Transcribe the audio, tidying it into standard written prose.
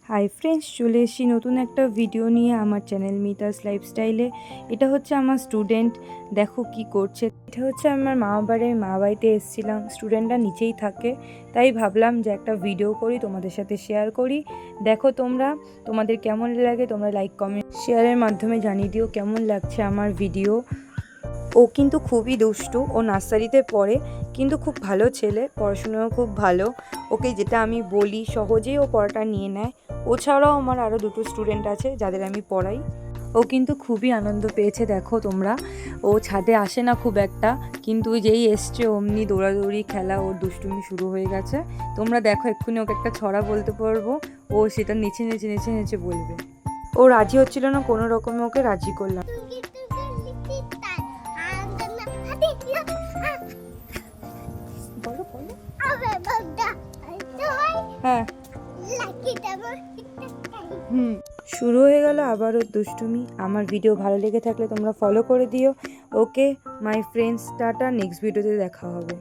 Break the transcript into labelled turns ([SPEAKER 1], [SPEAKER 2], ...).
[SPEAKER 1] Hi friends, চলে এসেছি নতুন একটা ভিডিও নিয়ে আমার চ্যানেল মিতাস লাইফস্টাইলে। এটা হচ্ছে আমার স্টুডেন্ট, দেখো কি করছে। এটা হচ্ছে আমার মা বাড়িতে এসেছিলাম, স্টুডেন্টরা নিচেই থাকে, তাই ভাবলাম যে একটা ভিডিও করি, তোমাদের সাথে শেয়ার করি। দেখো তোমাদের কেমন লাগে, তোমরা লাইক কমেন্ট শেয়ারের মাধ্যমে জানিয়ে দিও কেমন লাগছে আমার ভিডিও। ও কিন্তু খুবই দুষ্টু, ও নার্সারিতে পড়ে, কিন্তু খুব ভালো ছেলে, পড়াশুনোও খুব ভালো। ওকে যেটা আমি বলি সহজেই ও পড়াটা নিয়ে নেয়। ও ছাড়াও আমার আরও দুটো স্টুডেন্ট আছে যাদের আমি পড়াই। ও কিন্তু খুবই আনন্দ পেয়েছে, দেখো তোমরা। ও ছাদে আসে না খুব একটা, কিন্তু যেই এসছে অমনি দৌড়াদৌড়ি খেলা, ওর দুষ্টুমি শুরু হয়ে গেছে। তোমরা দেখো, এক্ষুনি ওকে একটা ছড়া বলতে পারবো, ও সেটা নেচে নেচে নেচে নেচে বলবে। ও রাজি হচ্ছিল না, কোনো রকমে ওকে রাজি করলাম। হ্যাঁ, শুরু হয়ে গেল আবারও দুষ্টুমি। আমার ভিডিও ভালো লেগে থাকলে তোমরা ফলো করে দিও। ওকে মাই ফ্রেন্ডস, টাটা, নেক্সট ভিডিওতে দেখা হবে।